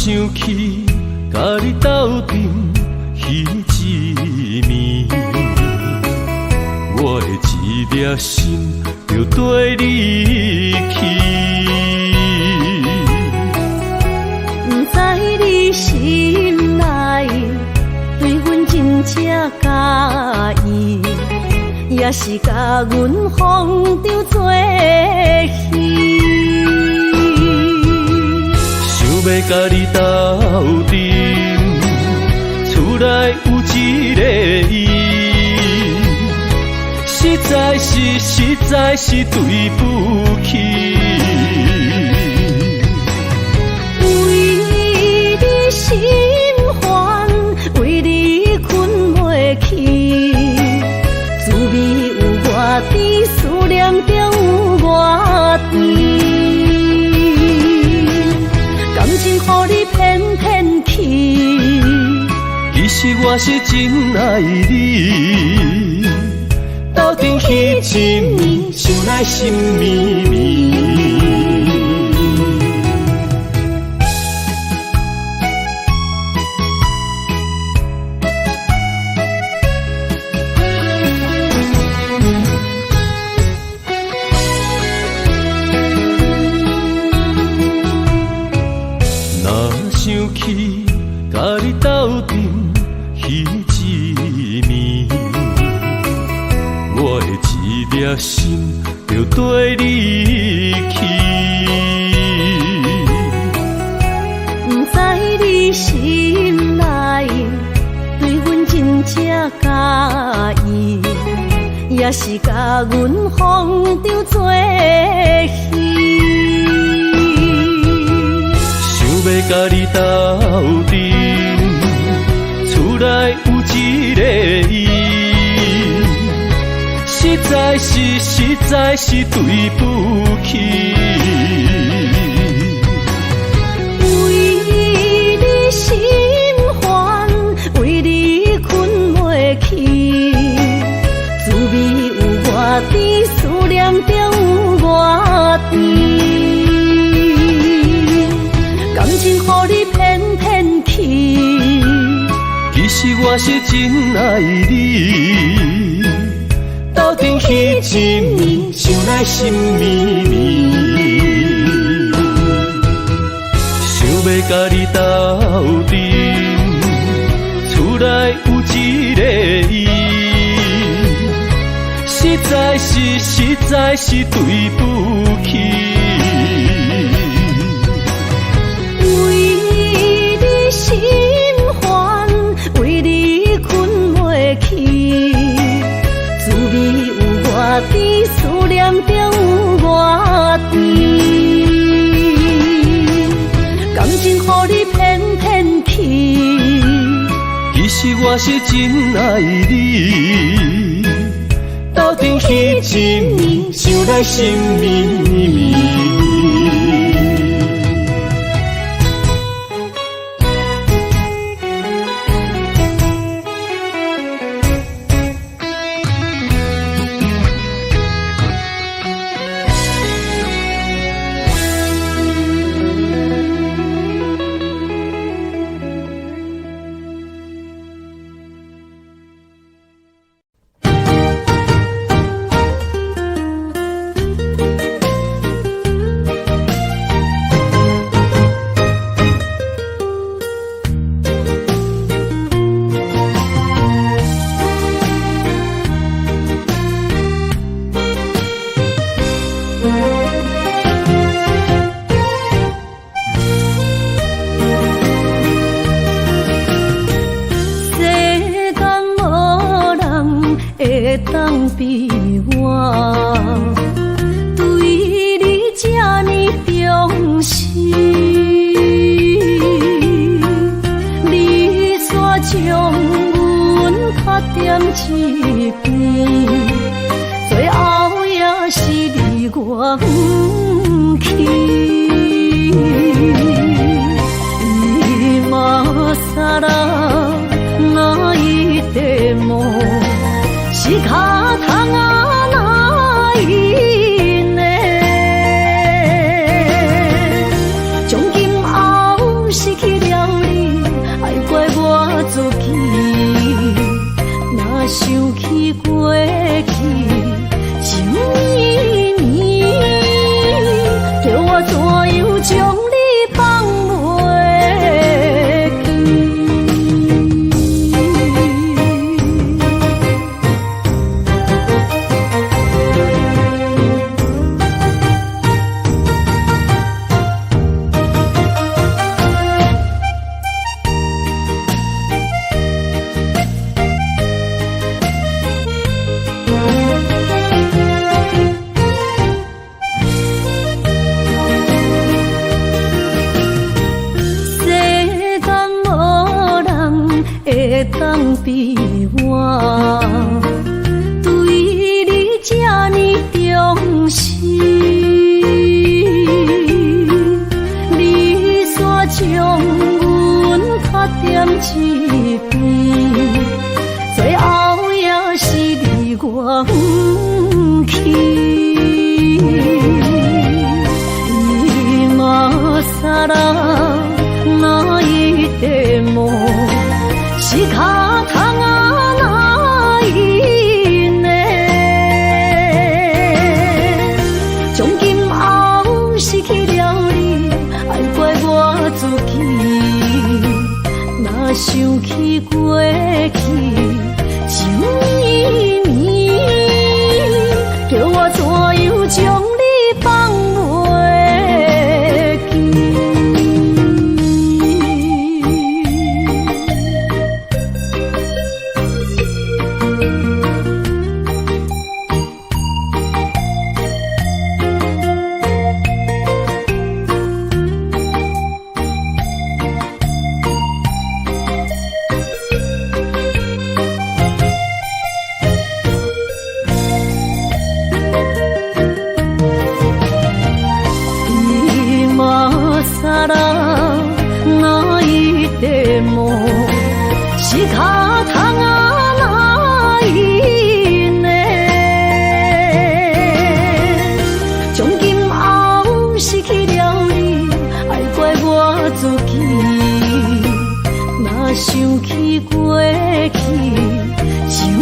想起甲你斗阵彼一暝，我的一粒心就跟你去。不知你心内对阮真正介意，也是甲阮放着做戏。想要甲你斗阵，厝内有一个伊，实在是对不起。为你心烦，为你困袂去，滋味有偌甜，思念就有偌甜。感情予你骗骗去，其实我是真爱你。斗阵彼一暝，想来心绵绵。想起甲你斗阵彼一暝，我的一粒心就跟你去。不知你心内对阮真正介意，也是甲阮放着做戏。要甲你斗阵，厝内有一个伊，实在是对不起。为你心烦，为你困袂去，滋味有偌甜，思念就有偌甜。感情予你骗骗去，其实我是真爱你。斗阵彼一暝，想来心绵绵。想要甲你斗阵，厝内有一个伊，实在是对不起。心烦，为你困袂去，滋味有偌甜，思念就有偌甜。感情予你骗骗去，其实我是真爱你。斗阵彼一暝，想来心绵绵。当比我对你这呢重视，你煞将阮较点一边，最后也是离我不去。今さら泣いても仕方がないね。从今后失去当比我对你这呢重视，你煞将阮较点一边，最后也是你我不去。今ら泣いても仕方がないね。从今后失去了你，爱怪我自己。若想起过去，情绵绵，叫我怎样将你放袂记？仕方がないね。从今后失去了你，爱怪我自己。若想起过去，情绵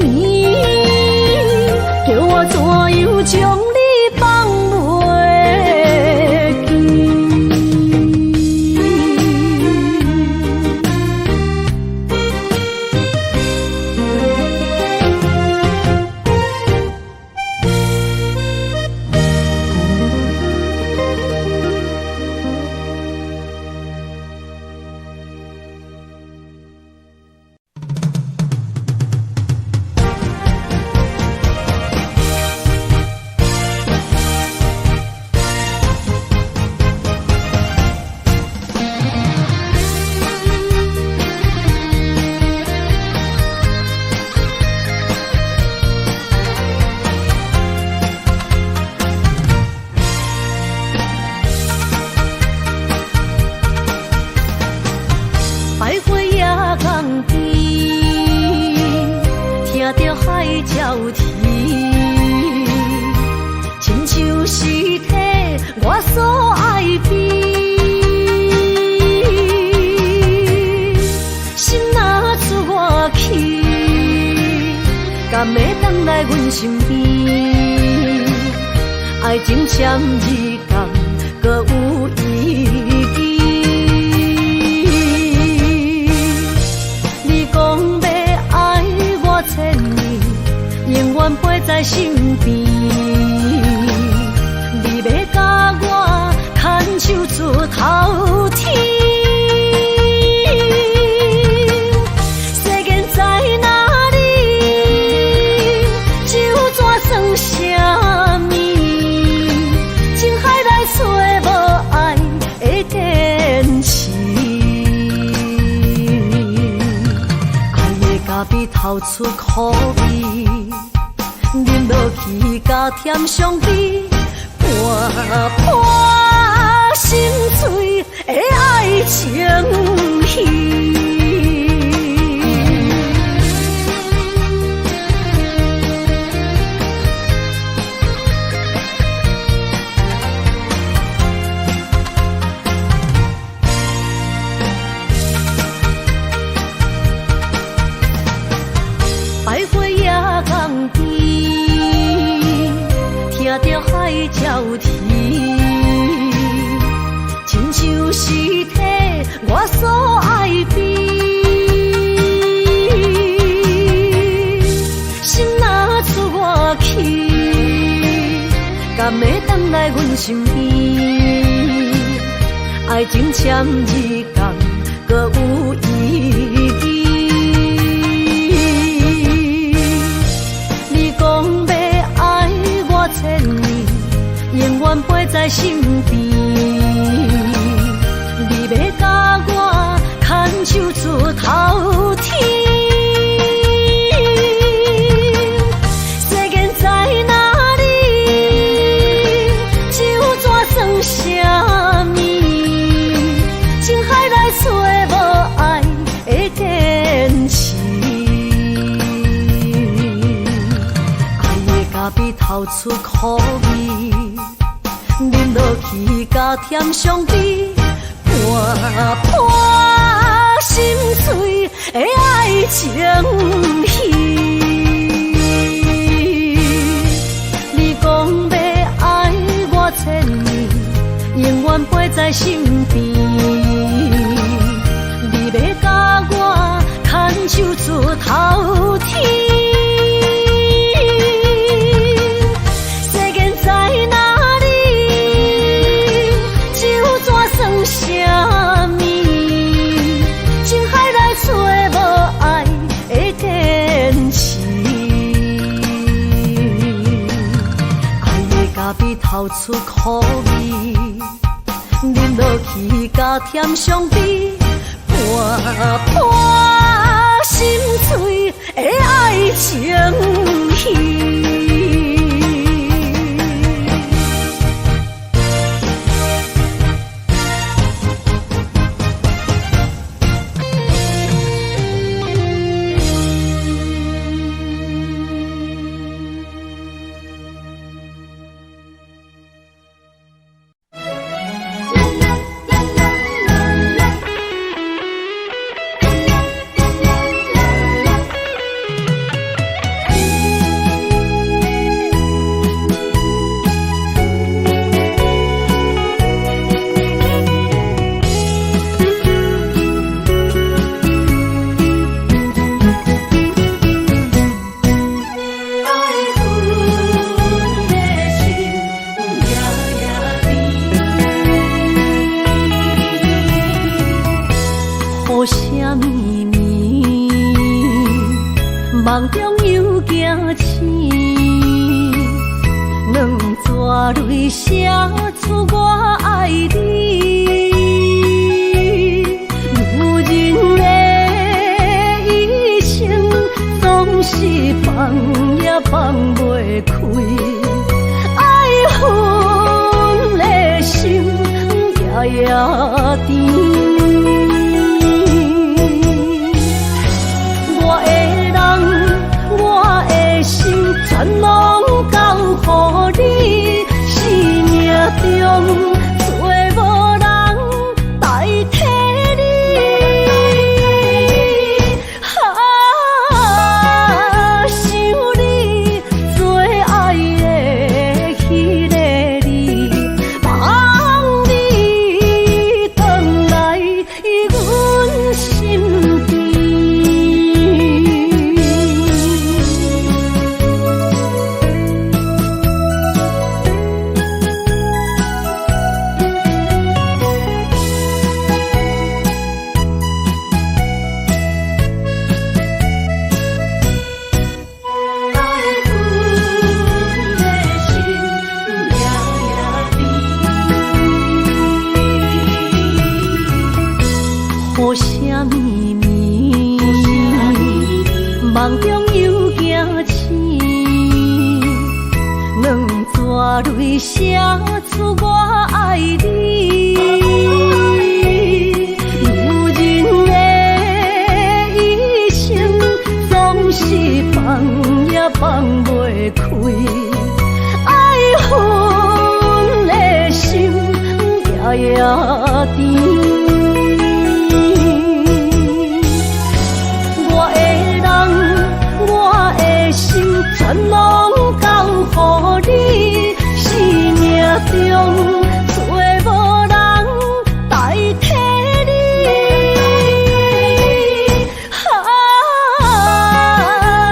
绵，叫我怎样将你放袂记？敢要回来阮身边，爱情签字讲，搁有意义。你讲要爱我千年，永远陪在身边。你要甲我牵手出头天。透出苦味，饮落去甲甜相比，泼泼心碎的爱情戏。百花夜港边，听着海鸟啼，亲像是体我所爱悲。心若出我去，敢要回来阮身边？爱情签字讲，搁有意义。永远陪在身边，你要甲我牵手出头透出苦味，饮落去加添伤悲，半心碎的爱情戏。你讲要爱我千年，永远陪在身边。你要甲我牵手出头天。世间在哪里？就怎算什么？情海来找无爱的天使。爱的咖啡透出苦味，饮落去加添伤悲，半心碎的爱情戏。梦中又惊醒，两纸泪写出我爱你。女人的一生总是放也放袂开，爱恨的心夜夜甜。全拢交予你，生命中找无人代替你。想你最爱的迄个你，望你回来阮身边。雨声绵绵，梦中又惊醒，两纸泪写出我爱你。女人的一生总是放也放袂开，爱恨的心夜夜甜。全拢交予你，生命中找无人代替你。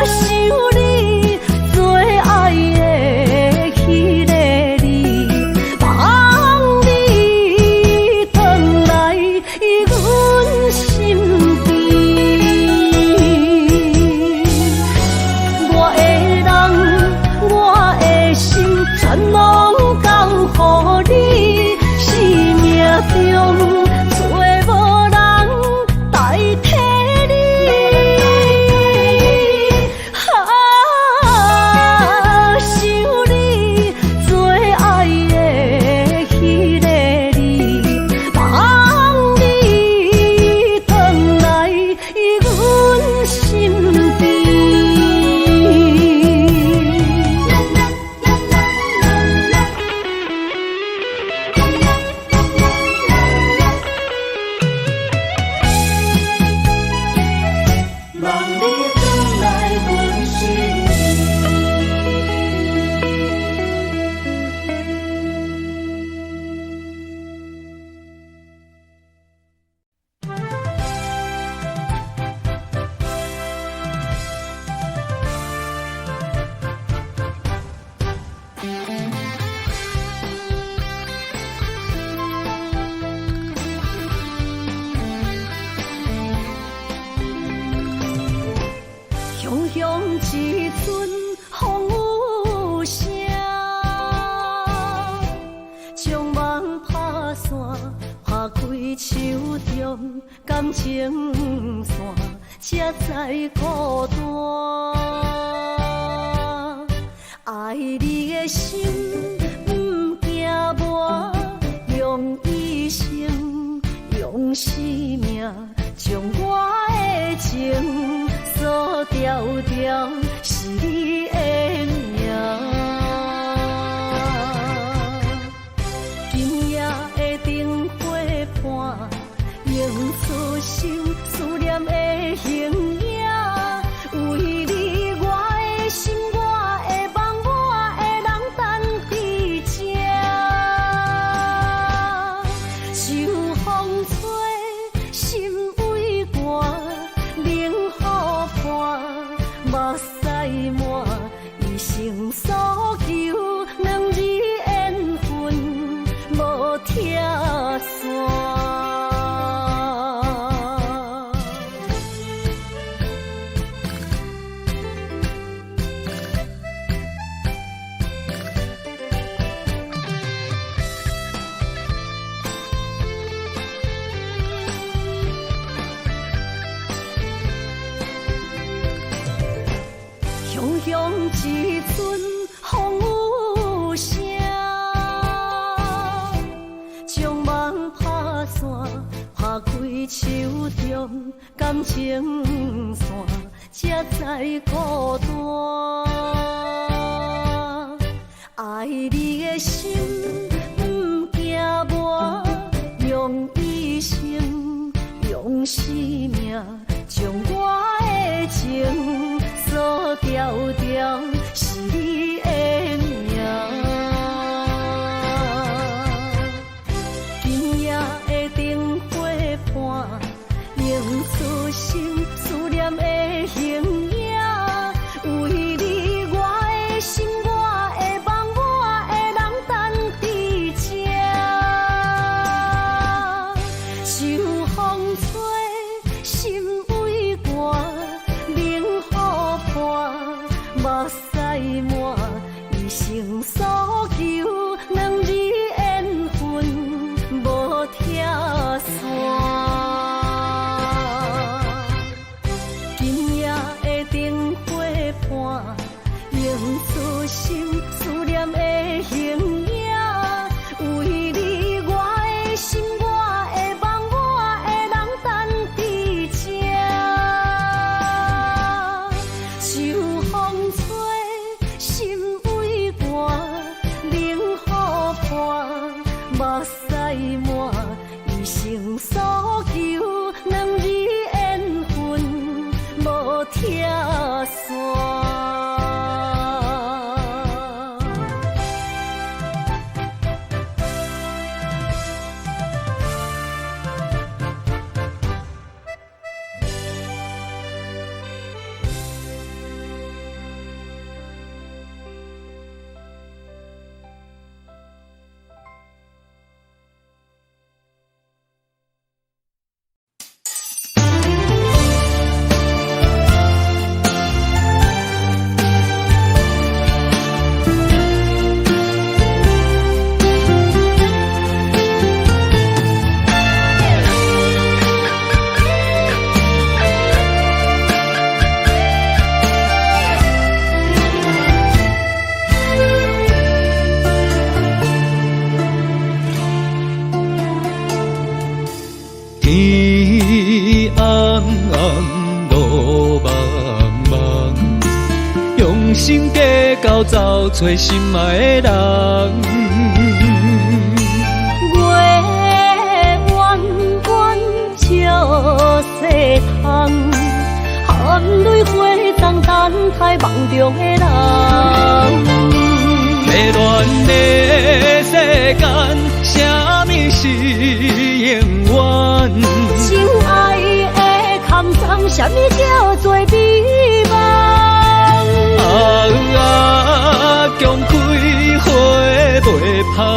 想你最爱的迄个你，望你回来阮身边。全拢交予你。中感情线，才知孤单。爱你的心不惊磨，用一生用生命，将我的情锁条条，是你的名。今夜的灯火伴，映出心思念的形影。为你，我的心，我的梦，我的人等在这。秋风吹，心为寒，冷雨伴，目屎满，一生所求，两字缘分无拆散。雄雄一阵风雨声，将梦拍散，拍开手中感情线，才知孤单。爱你的心不惊磨，用一生用生命，将我的情锁条条，是你的名。今夜的灯火伴，映出心思念的形影。为你，我的心，我的梦，我的人等在这。秋风吹，心为寒，冷雨伴，目屎满，一生所求，两字缘分无拆散。今夜的灯火伴，映出心思念的形影。为你，我的心，我的梦，我的人等在这。秋风吹，心为寒，冷雨伴，目屎满，一生所求，两字缘分无拆散。天暗暗，路茫茫，用心计较找找心爱的人。月弯弯照西窗，含泪花丛等待梦中的人。迷乱的世间，什么是永远？心爱的坎藏，什么叫做美梦？强开花袂芳。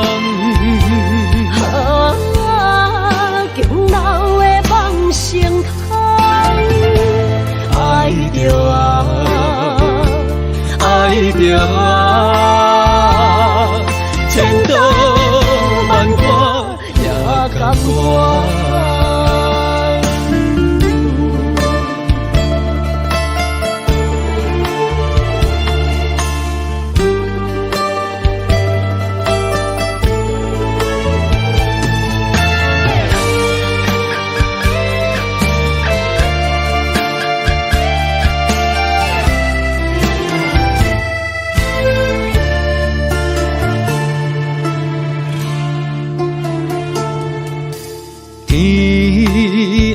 强留的梦成空。爱着啊，爱着啊，千刀万剐也甘愿。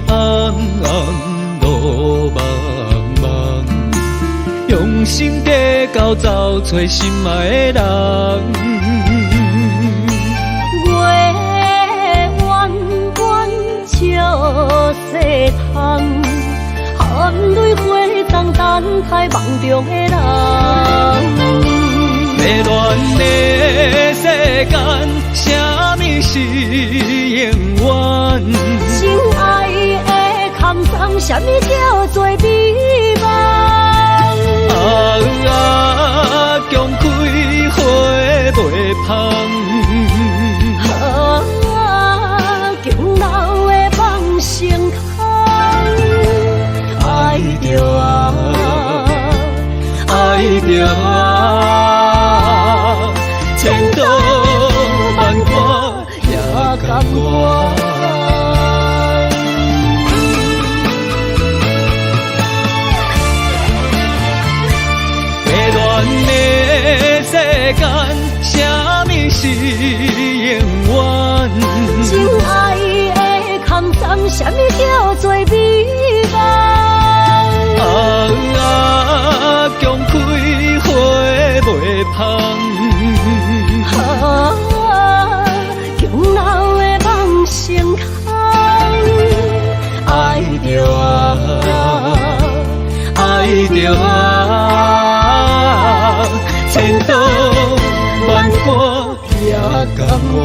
暗暗路茫茫，用心地交找找心爱的人。月弯弯照西窗，含泪花丛等待梦中的人。迷乱的世间，什么是永远？心爱的坎桑，什么叫做美梦？强开花袂芳，强留的梦成空。爱着啊，爱着啊，千刀万剐也甘愿。世间，什么是永远？真爱的坎桑，什么叫做美梦？强开花袂芳，强留的梦成空。爱着啊，爱着啊。千刀万剐也甘愿。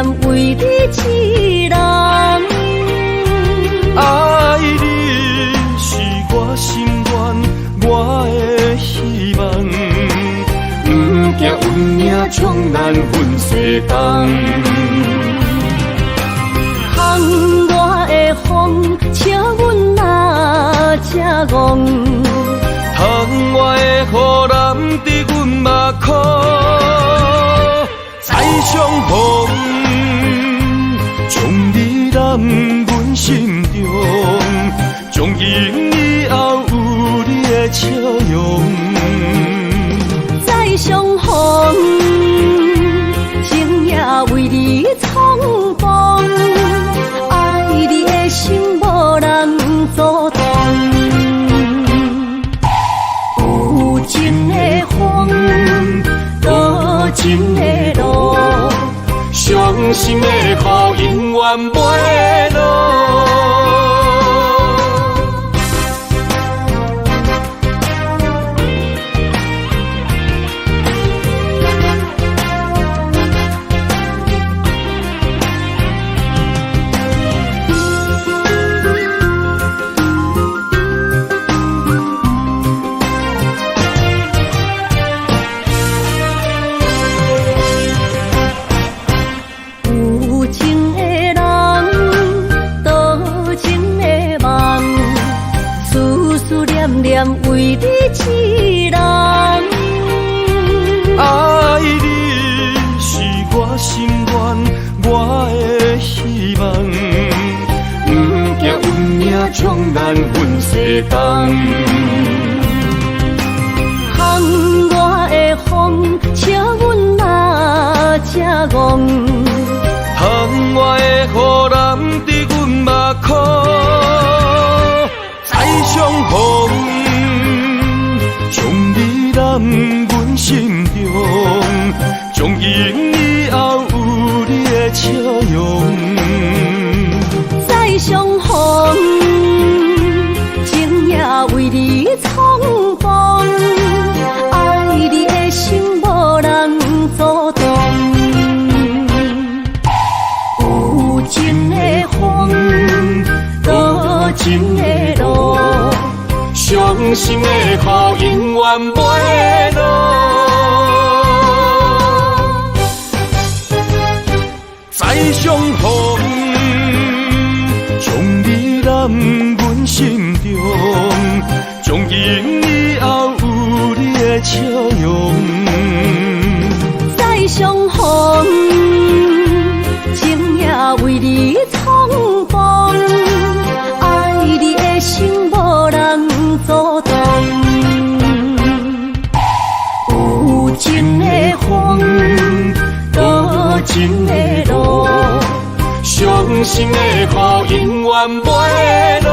念为你一人。爱你是我心愿，我的希望。不惊运命将咱分世间。窗外的风，笑阮哪只戆？窗外的雨淋伫阮目眶，再相逢，将你揽阮心中，从今以后有你的笑容。再相逢，情也为你冲动，爱你的心无人阻挡。有情的风，多情的路，伤心的雨永远袂落。为你一人，爱你是我心愿，我的希望。不惊运命将咱分世间。窗外的风，笑阮哪只戆？窗外的雨淋伫阮目眶，再相逢。将你揽阮心中，从今以后有你的笑容。再相逢，情也为你冲动，爱你的心无人阻挡。有情的风，多情的路，伤心的雨永远袂落。再相逢，将你揽阮心中，从今以后有你的笑容。再相逢，情也为你冲动，爱你的心无人阻挡。有情的风，多情的路，伤心的雨永远袂落。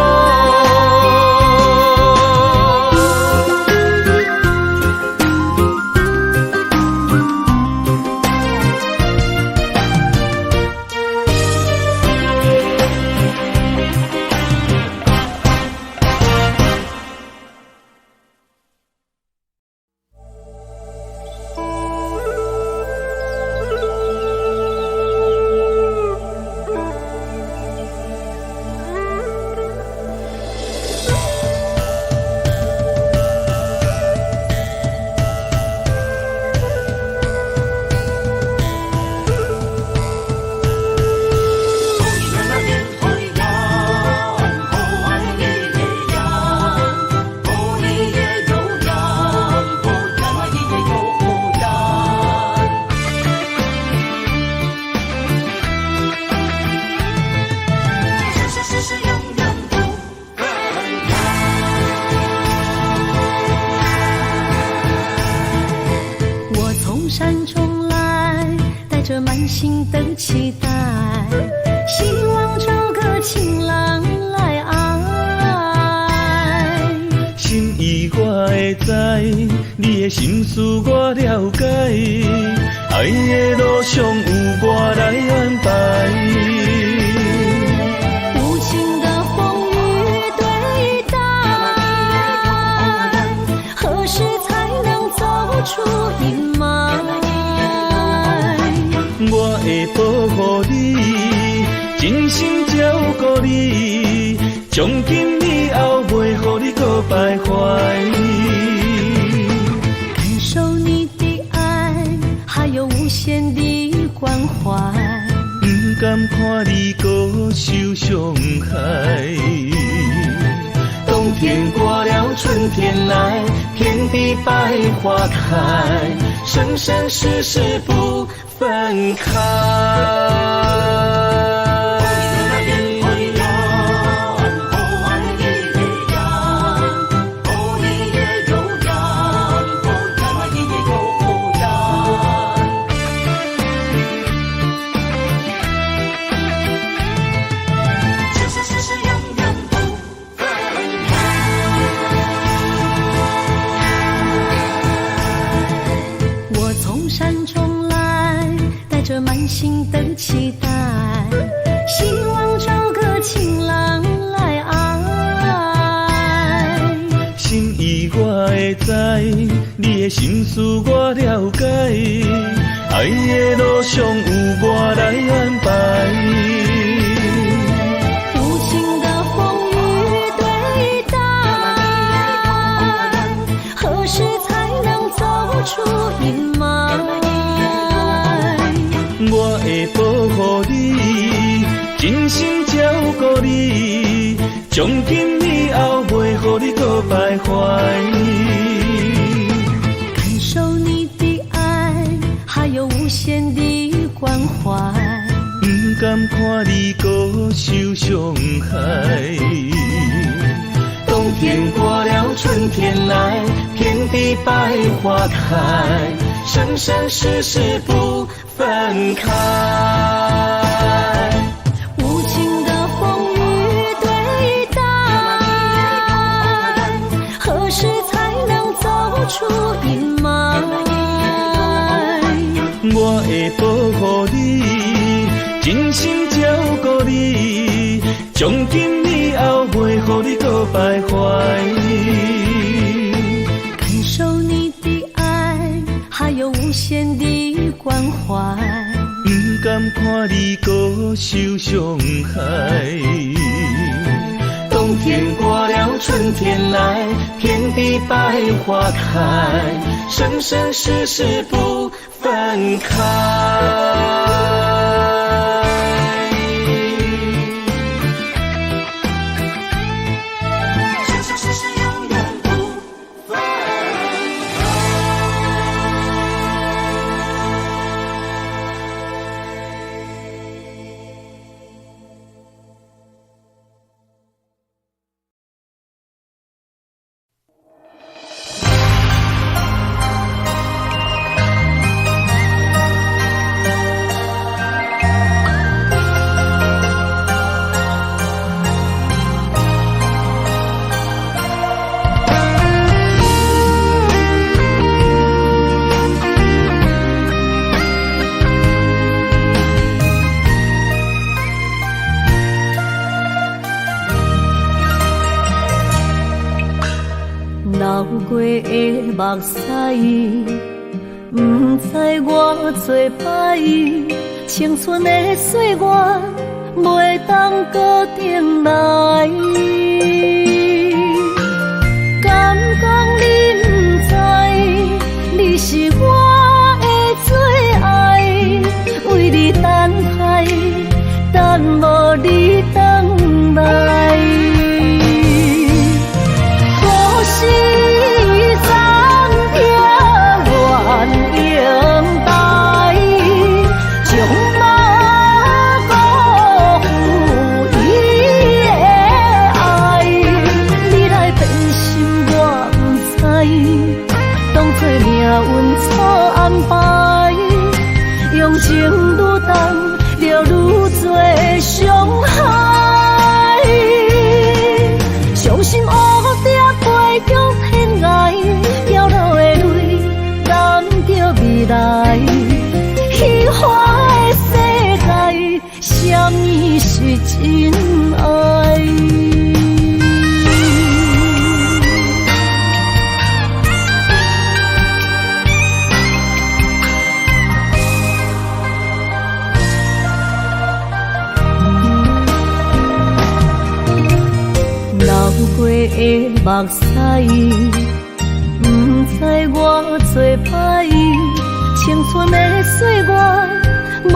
心的期待，希望找个情郎来爱。心意我会知，你的心思我了解，爱的路上有我来安排。无情的风雨对待，何时才能走出阴霾？我会保护你，真心照顾你，从今以后袂予你搁徘徊。感受你的爱，还有无限的关怀，不甘看你搁受伤害。冬天过了，春天来，遍地百花开，生生世世不分开。满心的期待，希望找个情郎来爱。心意我会知，你的心思我了解，爱的路上有我来安排。无情的风雨对待，何时才能走出阴霾？我会保护你，真心照顾你，从今以后袂予你搁徘徊。感受你的爱，还有无限的关怀，不甘看你搁受伤害。冬天过了，春天来，遍地百花开，生生世世不分开。无情的风雨对待，何时才能走出阴霾？我会保护你，真心照顾你，从今以后袂予你搁徘徊。感受你的爱，还有无限的关怀，不甘看你搁受伤害。冬天过了，春天来，遍地百花开，生生世世不分开。流过的目屎，不知我做歹，青春的岁月袂当搁重来。敢讲你不知，你是我的最爱，为你等待，等无你回来。情愈重，就愈多伤害。伤心乌蝶飞向天涯，掉落的泪染着未来。虚幻的世界，什么是真爱？目屎，不知我做歹，青春的岁月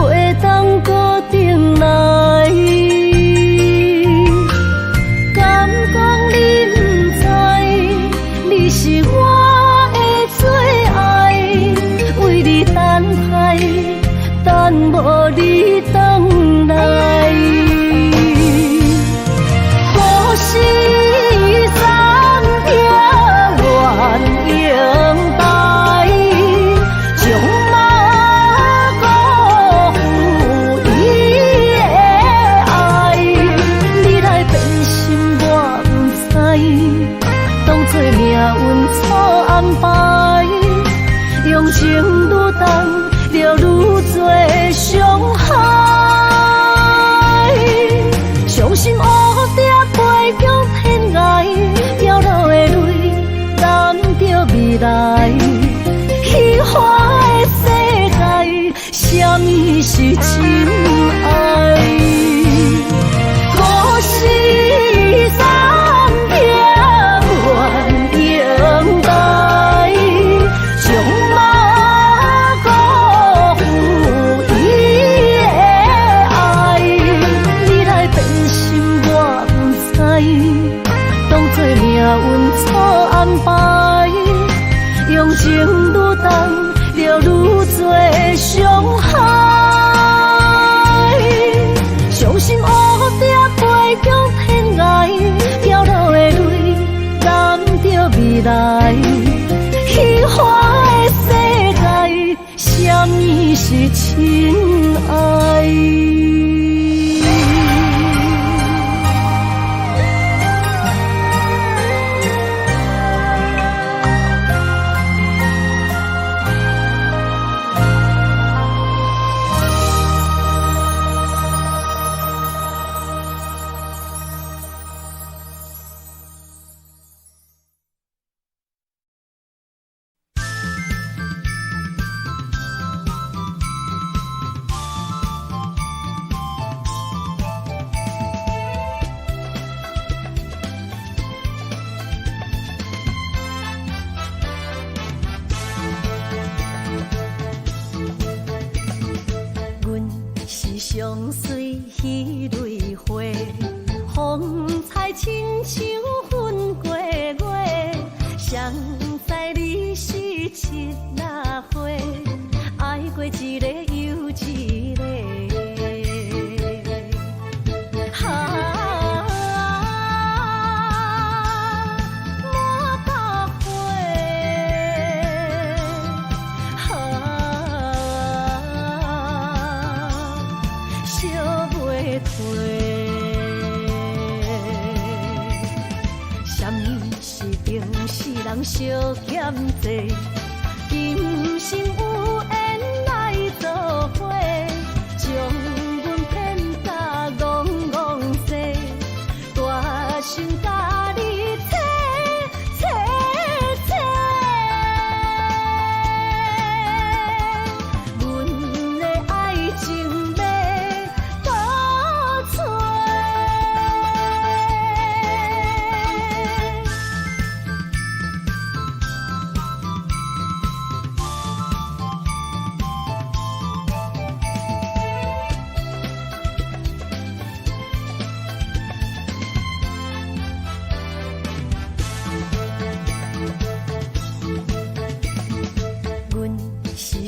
袂当固定来。敢讲你不知，你是我的最爱，为你等待，等无你回来。可惜暂停原应待，将马辜负伊的爱。你来变心我不知，当作命运错安排，用情愈重，就愈多伤害。伤心乌蝶飞向天涯，掉落的泪染着未来。虚幻的世界，什么是真爱？可惜暂停原应待，将马辜负伊的爱。你来变心我不知，当作命运错安排，用情愈重，就愈多伤害。伤心乌蝶飞向天涯，掉落的泪染着未来。虚幻的世界，什么是真爱？相随彼蕊花，风采亲像云过月。谁知你是一粒花，爱过一个又一个。人相欠债，今生有缘来作伙，将阮骗甲戆戆西，大心甲你切切切。阮的爱情要倒找。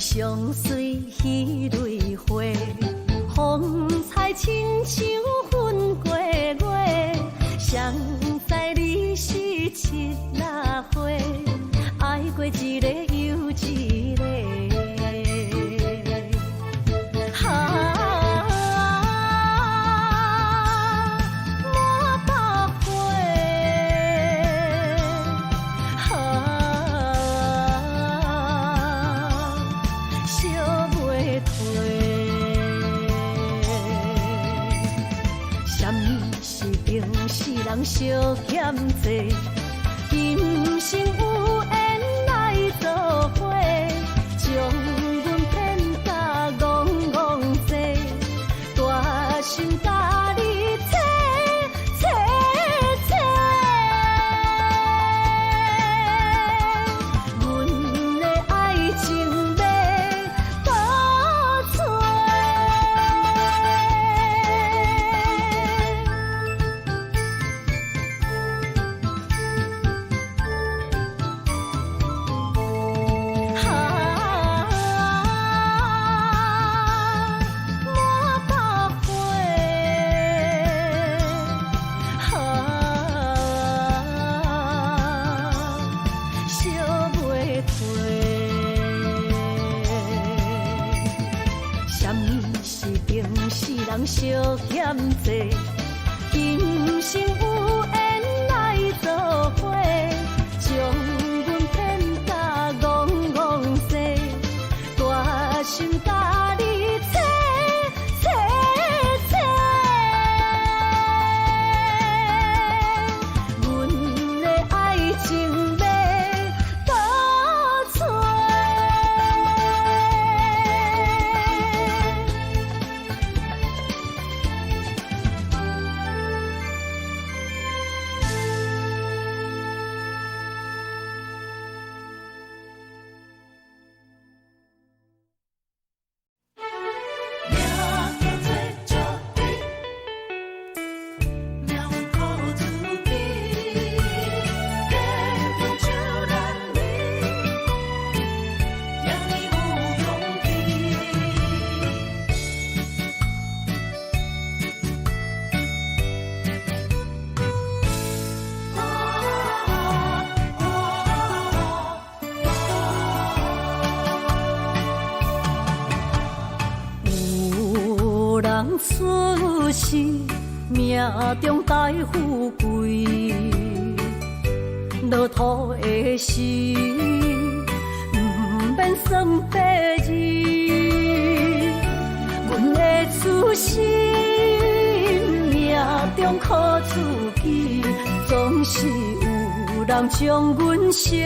相随彼蕊花，风采亲像云过月。谁知你是一粒花，爱过一个又一个。人相欠债，今生有缘来作伙，将阮骗甲戆戆西，大心甲你切切切。人惜欠债，今生有缘来做伙，将阮骗甲戆戆西，大心甲你切切切，阮的爱情要倒找。人出世，命中带富贵，落土的时，不免算白字。阮的出身，命中靠自己，总是有人将阮惜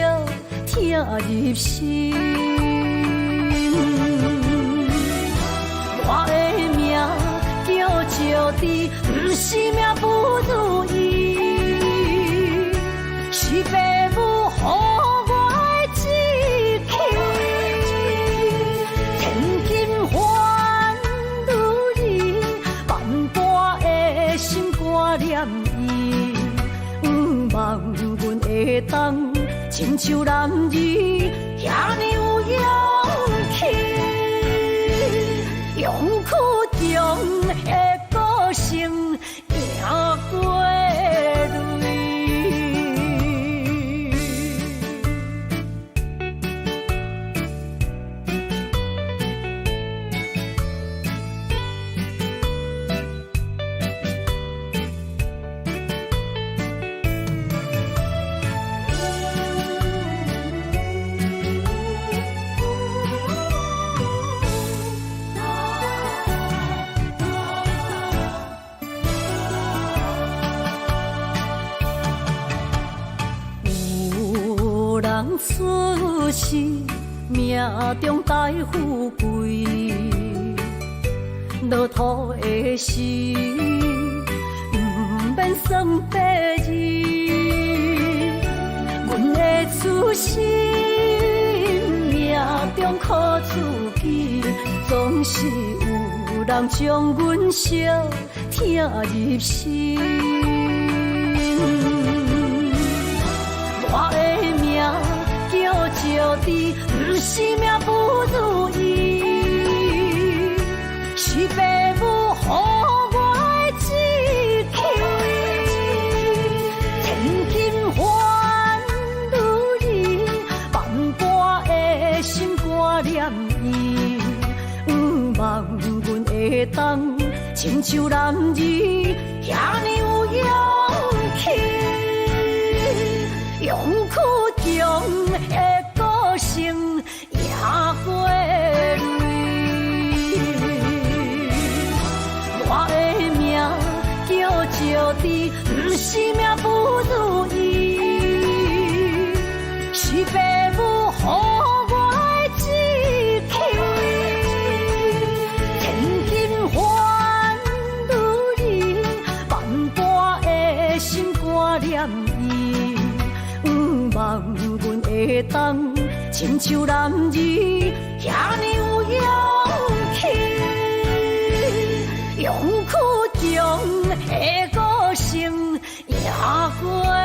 听入心。我的命叫石地，不是命不如意，是父母予我的志气。千金换如意，万般的心挂念伊，望阮会当亲像男儿遐尼有勇气。勇苦中的个性，赢过泪。人出世，命中带富贵，落土的时，不免算白字。阮的出身，命中靠自己，总是有人将阮惜听入心。我的命叫石地，不是命不如意，是父母予我的志气。千金换如意，万般的心挂念伊，望阮会当亲像男儿遐尼有勇气。勇苦中的个性，赢过泪。我的命叫石地，不是命不如意，是父母予我的志气。千金换如意，万般的心挂念伊。望阮会当亲像男儿遐尼有勇气，勇苦中的个性，赢过泪。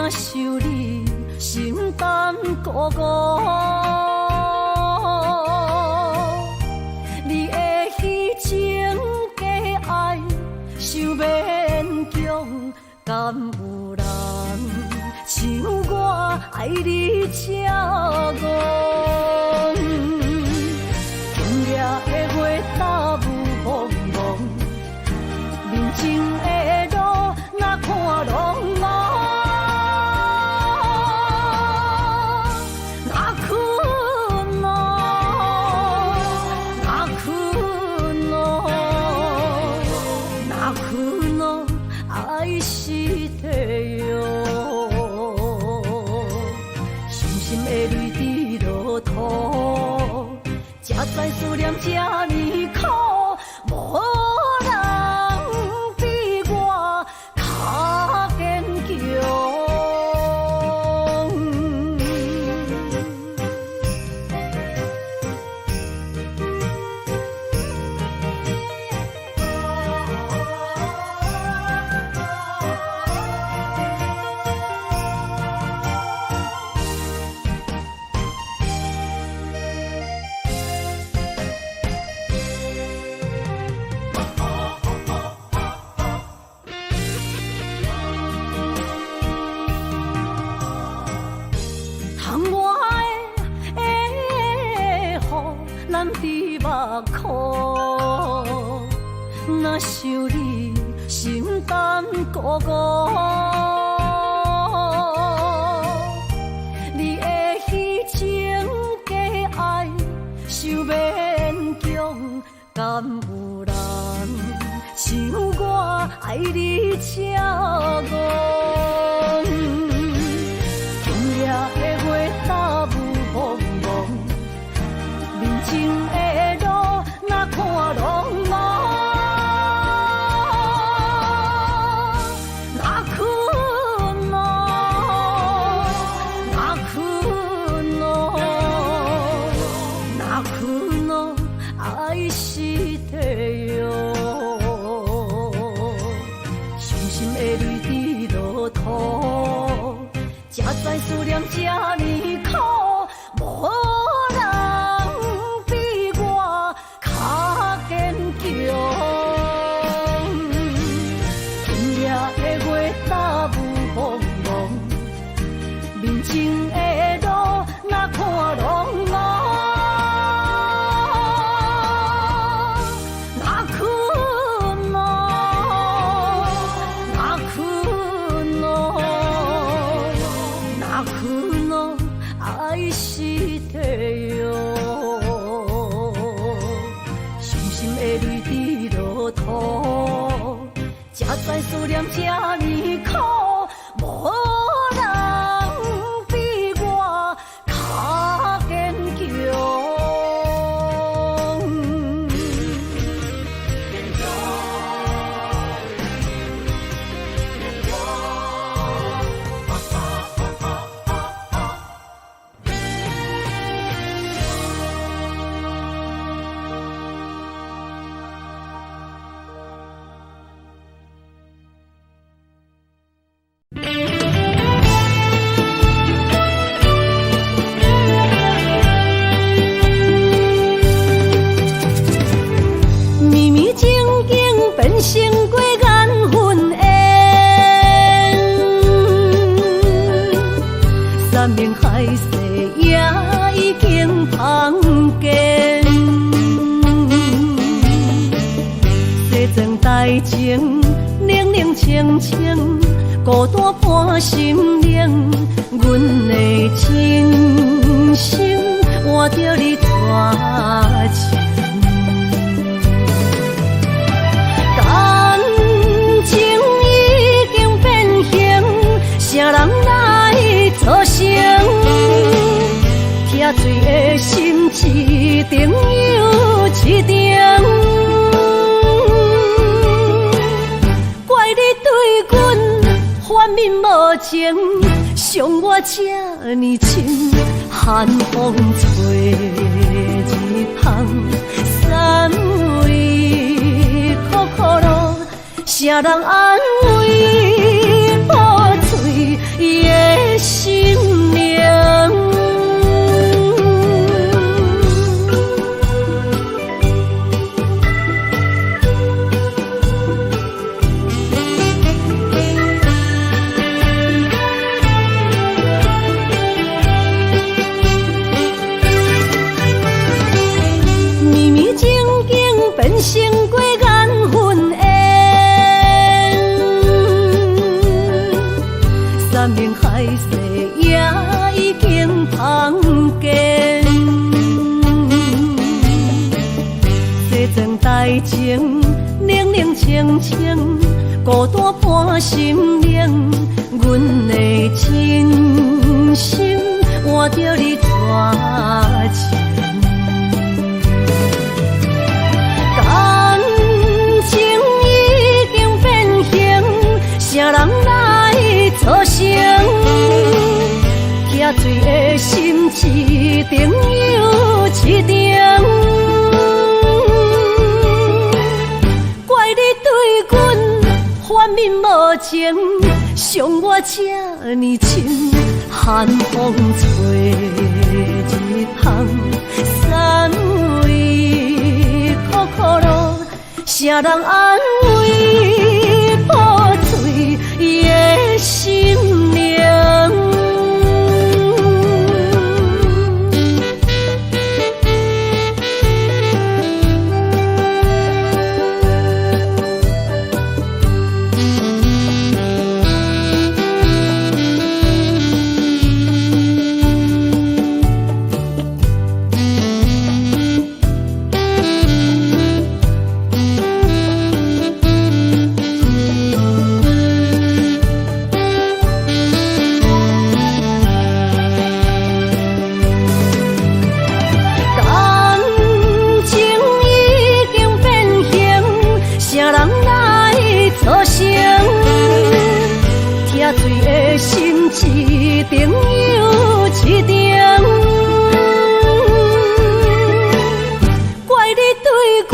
若想你，心胆孤孤。你的虚情假爱，想勉强，敢有人像我爱你这戆？今夜的月打雾蒙蒙，人情的路哪看拢无。爱是地哟，伤心的泪滴落土，才知思念这呢苦，无人比我较坚强。若想你，心胆孤孤。你的虚情假爱，想勉强，敢有人像我爱你这戆？今夜的月打雾蒙蒙，人情的路哪看拢无。爱是地哟，伤心的泪滴落土，才知思念这呢苦，无人比我较坚强。今夜的月打雾蒙蒙，人情的路哪看拢无。爱是地哟，伤心的泪滴落土，才知思念这呢苦，无人比我较坚强。成过缘分缘，山盟海誓也已经芳见。西庄台情，冷冷清清，孤单伴心灵。阮的真心换着你带情。啥人来作成？疼醉的心一定又一定。怪你对阮反面无情，伤我这呢深。寒风吹日芳，三位苦苦路，啥人安慰？也明海誓也已经芳见。西装台前，冷冷清清，孤单伴心灵。阮的真心换着你绝情。感情已经变形，啥人来作成？喝醉的心一定又一定，怪你对阮反面无情，伤我这呢深，寒风吹一旁，三位苦苦路，啥人安慰破碎的心灵？一定又一定，怪你对阮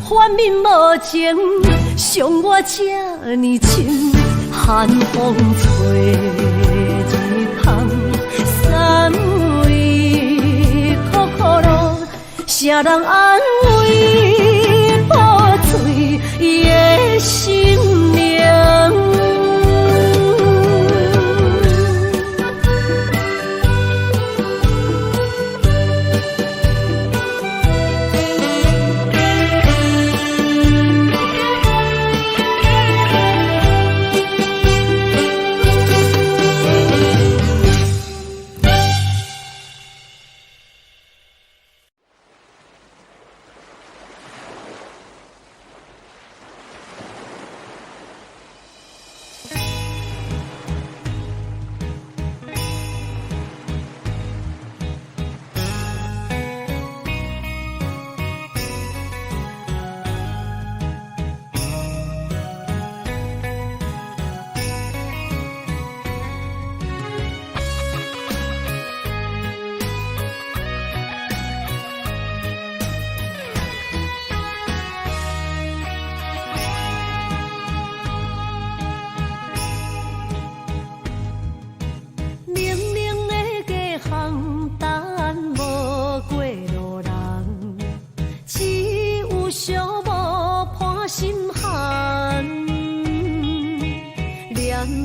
反面无情，伤我这呢深，寒风吹一旁，三位苦苦路，啥人安慰破碎的心灵？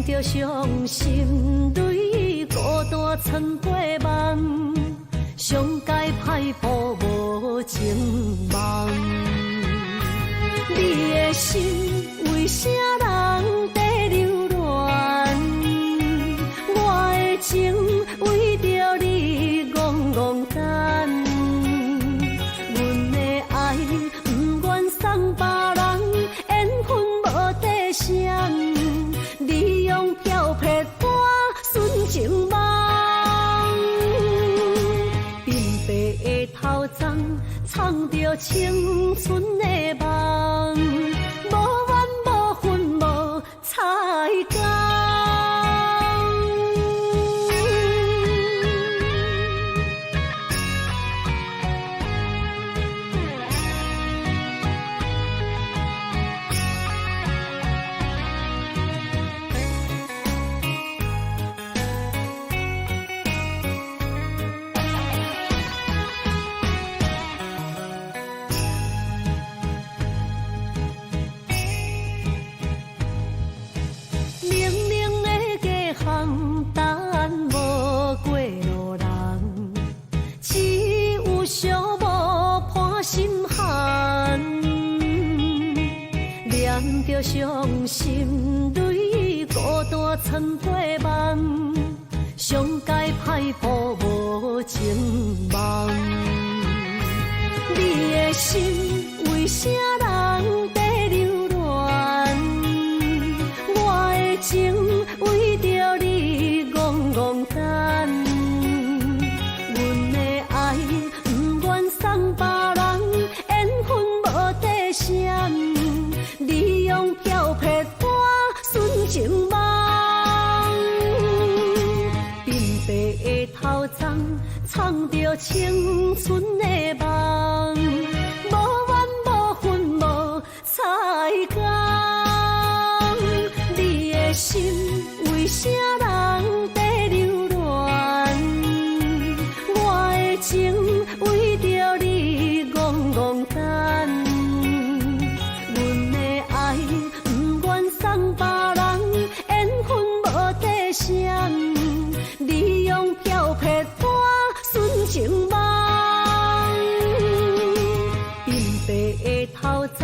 着伤心泪，孤单藏过梦，上界歹步无情梦。你的心为啥人在流乱？我的情为着你戆戆等，阮的爱不愿送别人，缘分无底线。利用漂泊我纯情梦，鬓白的头鬃藏着青春的梦，无怨无恨无彩工。着伤心泪，孤单藏过梦。情梦。你的心为啥人在流乱？我的情为着你戆戆等。阮的爱不愿送别人，缘分无底线。你用漂泊我纯情梦，鬢白的头鬃藏着青春的梦，无怨无恨无彩工。你的心为啥人在流乱？我的情为着你戆戆等。阮的爱不愿送别人，缘分无底线。你用漂泊我纯情梦，鬢白的头鬃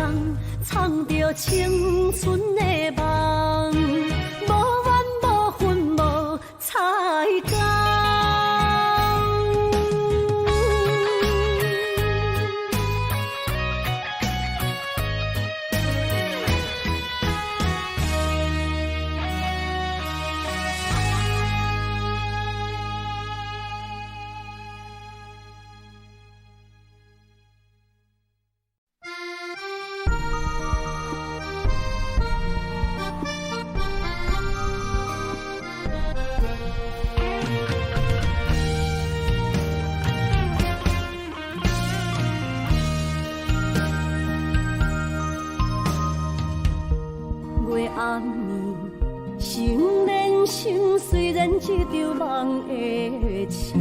藏着青春的梦，无怨无恨无彩工。暗暝，心连心，虽然一场梦的醒，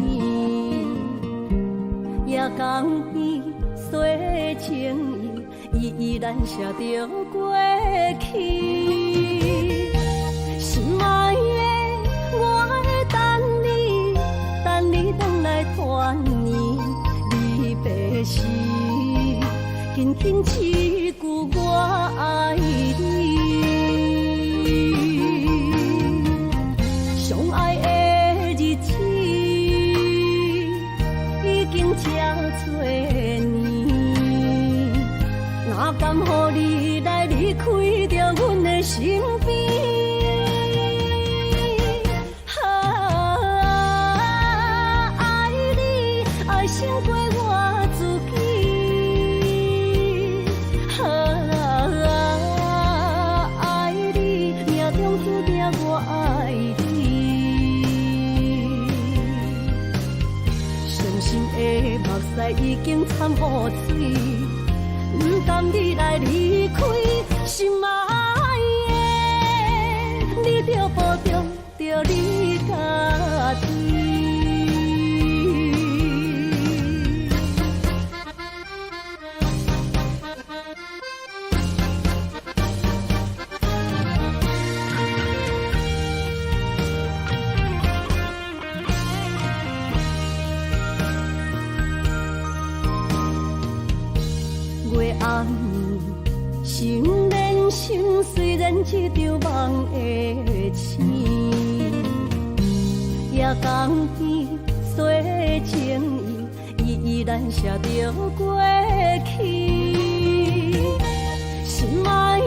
夜江边洗情意，依然写着过去。心爱的，我会等你，等你回来团圆。离别时，轻轻一句我爱你。相爱的日子已经这多年，哪甘予你来离开着阮的身边？爱你爱胜过我自己。爱你命中注定我爱你。伤心的目屎已经惨雨水，不甘你来离开，心爱的，你着保重着你家己。暗暝，心连心，虽然一场梦的醒，夜江边洗情意，依然写着过去。心爱的，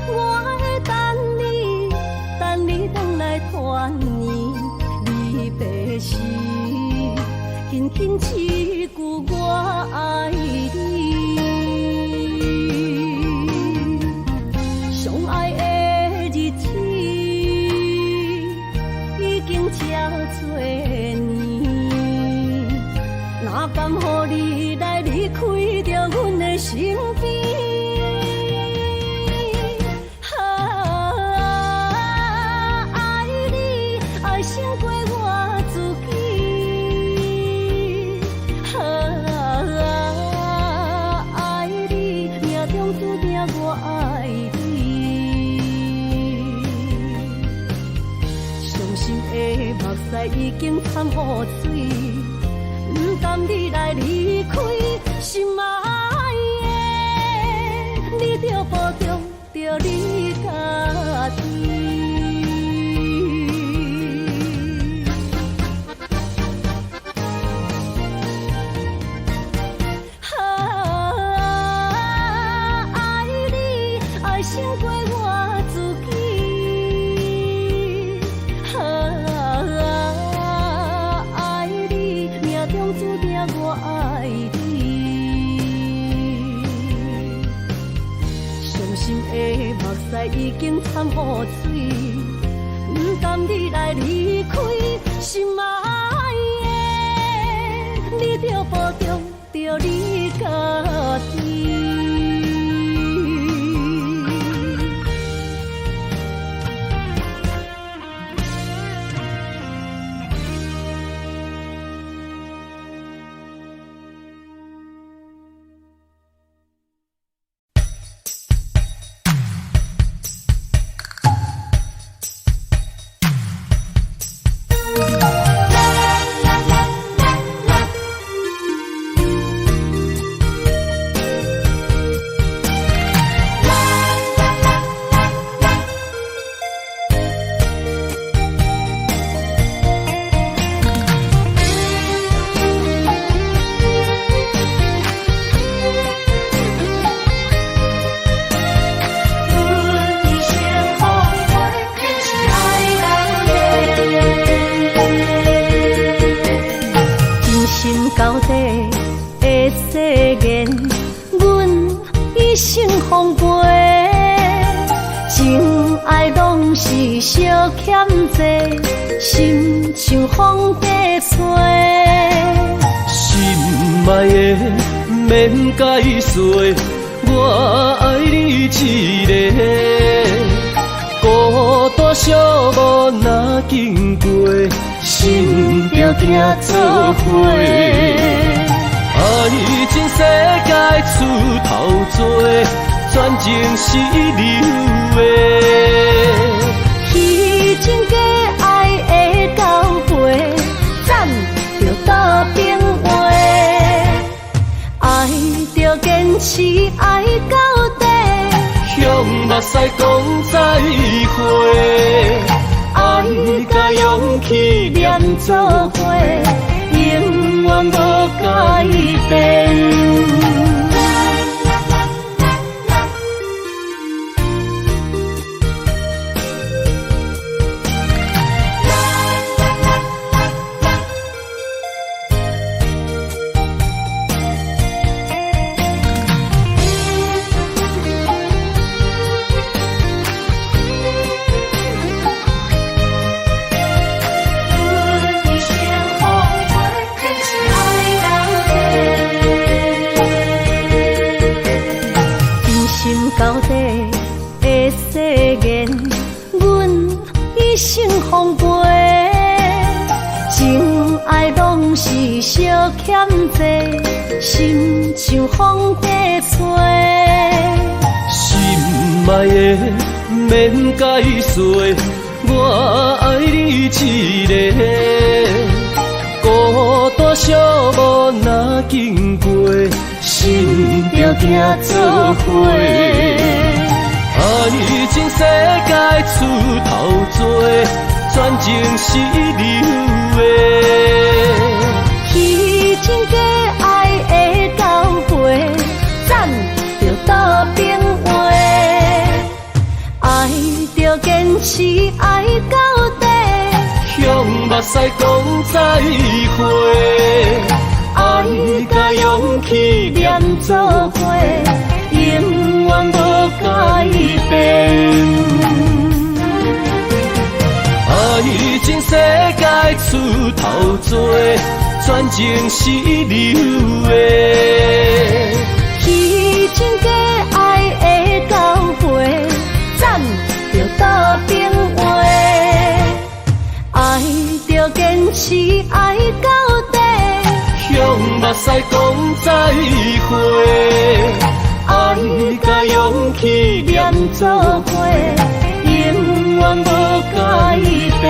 我会等你，等你回来团圆。离别时，轻轻一句我爱你。相爱的日子已经这多年，哪甘予你来离开着阮的身边？爱你爱胜过我自己。爱你命中注定我爱你。伤心的目屎已经惨雨水，不甘你来离开，心爱的，你着保重着你家己。已经掺雨水，不甘你来离开，心爱的，你着保重着你家己。心像风在吹，心爱的，免解释，我爱你一个，孤单寂寞若经过，心着行做伙。爱情世界出头多，全情是流的。彼情假爱的交陪，咱着斗阵话，爱着坚持爱到底，向目屎讲再会，爱甲勇气连做伙，永远无改变。到底的誓言，阮一生奉陪，情爱拢是小欠债，心像风在吹。心爱的，免解释，我爱你一个，孤单寂寞若经过，心着行做伙。爱情世界出头多，全情是流的。彼情假爱的交陪，咱着斗阵话，爱着坚持爱到底，向目屎讲再会，爱甲勇气连做伙，永远无改变。爱情世界出头多，全情是流的。彼情假爱的交陪，咱着斗阵话，爱着坚持爱到底，向目屎讲再会，爱甲勇气连做伙，永远无改变。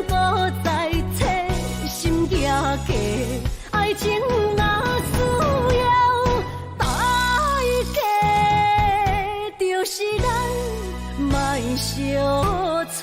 搁再找心行家，爱情若需要代价，就是咱莫相找。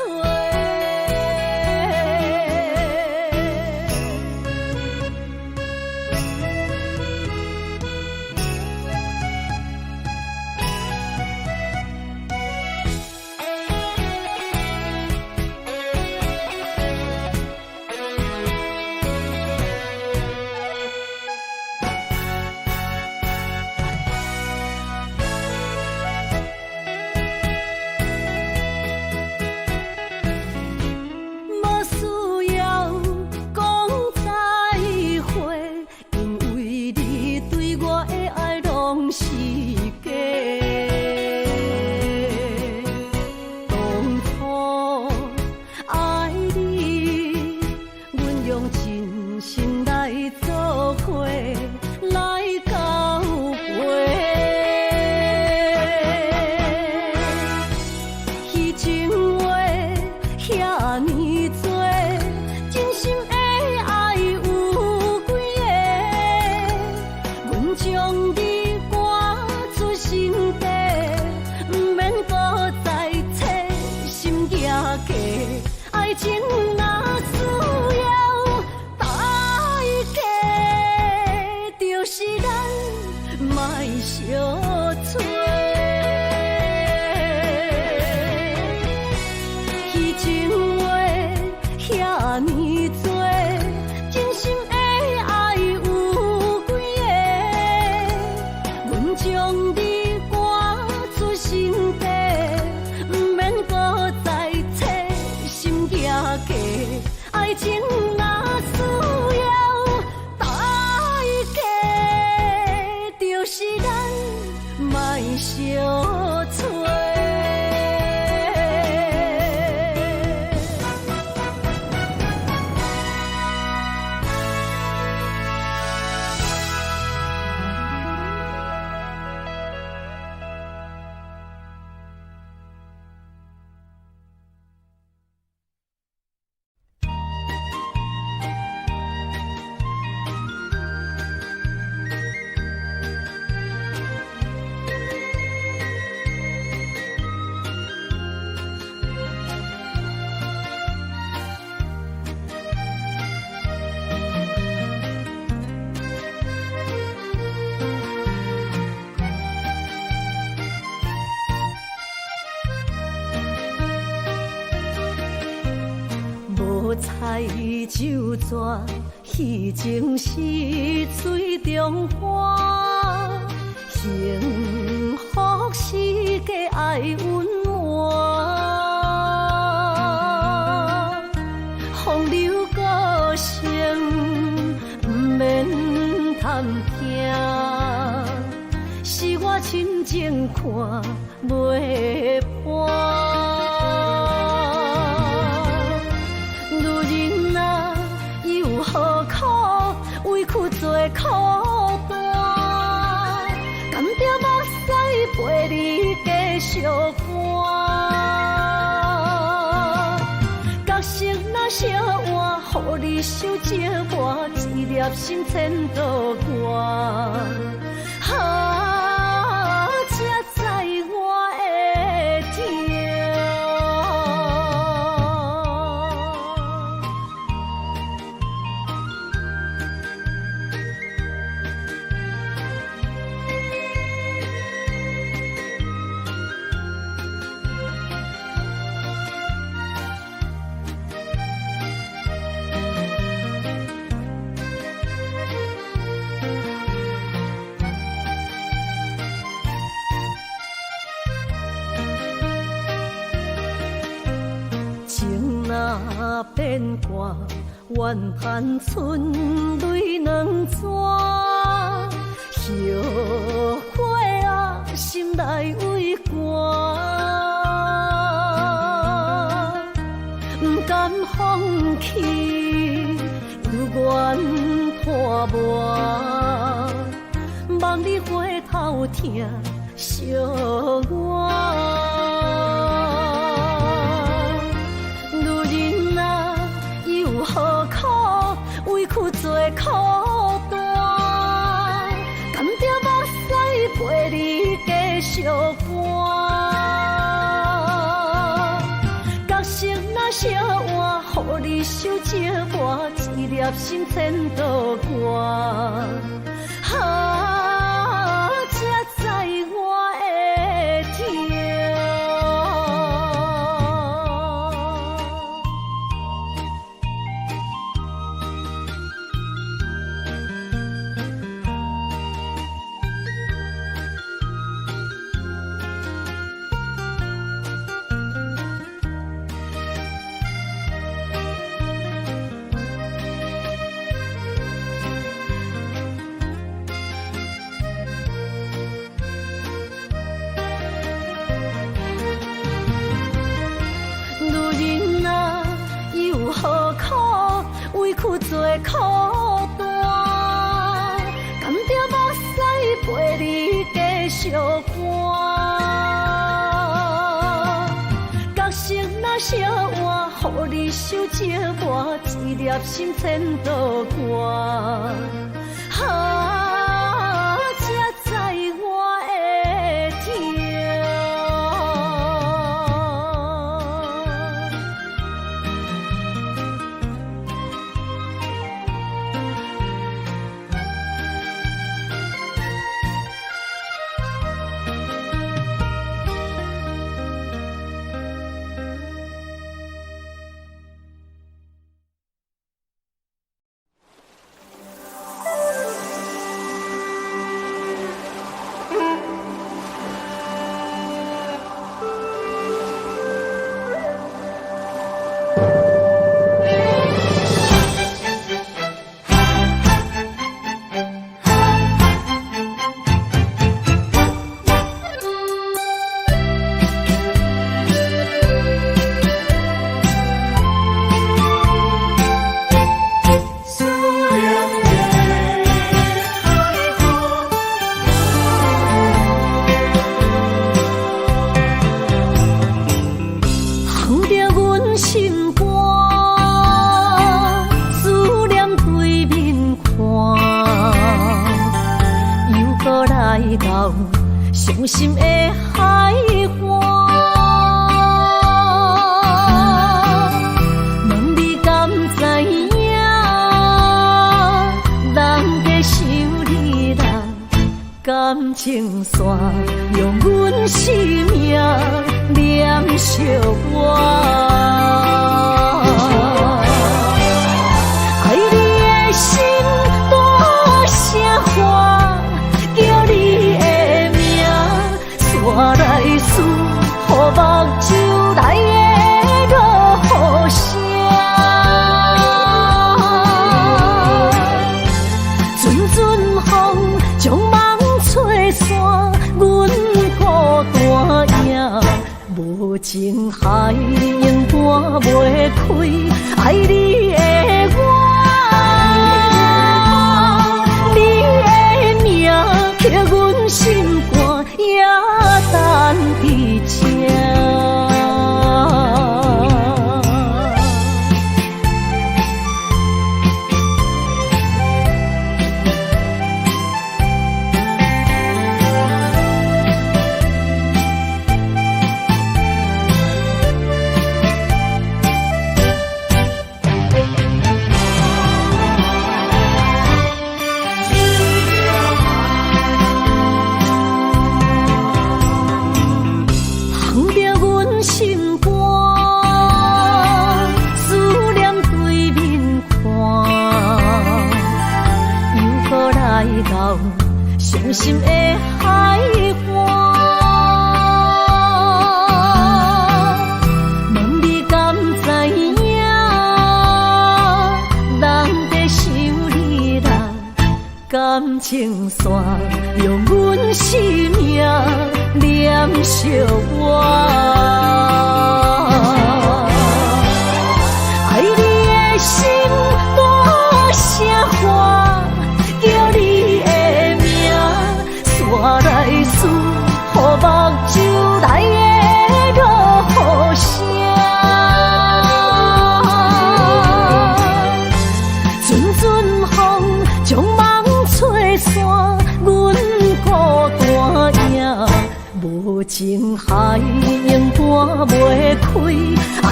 爱情若需要代价，就是咱莫相找。彼情话遐尼多，真心的爱有几个？阮将你赶出心底，不免搁再找心行家。爱情若需要代价，就是咱莫相找。彩酒蛇，戏情是水中花，幸福是假爱温暖，风流歌声不免贪听，是我深情看袂破。何苦委屈做苦担？甘着目屎陪你继续寒。角色若小换，予你受折磨，一粒心千度外。才知我的痛。若变卦，怨叹春泪两逝。后悔啊，心内为寒，不甘放弃，犹原破磨。望你回头听惜我。何苦委屈做孤单？甘着目屎陪你继续寒。角色若烧换，予你受折磨，一粒心千道寒。才知我的痛。委屈做孤单，甘着目屎陪你继续寒。角色若烧换，予你受折磨，一粒心千道寒。才知我的痛。伤心的海岸，问你敢知影？人在想你人感情线，用阮生命念惜我。爱你的心大声喊，叫你的名，山来思，予目睭内的落雨声。阵阵风将梦吹散，阮孤单影，无情海永断袂开，爱你的我。刻阮心肝，也等伫这。伤心的海岸，问你敢知影？人在想你人感情线，用阮生命念惜我。爱你的心大声喊，叫你的名，山来思，予目睭内的落雨声。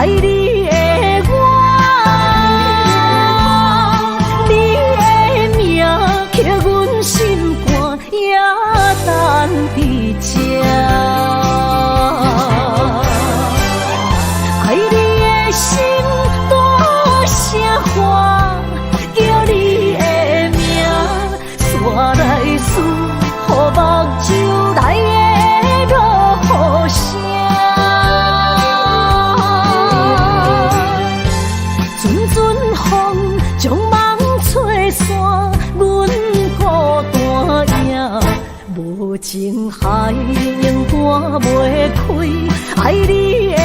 爱你的我，你的名刻阮心肝，也等伫这。爱你的心大声喊，叫你的名，山来思，予目睭来的落雨声。阵阵风将梦吹散，阮孤单影，无情海永断袂开，爱你的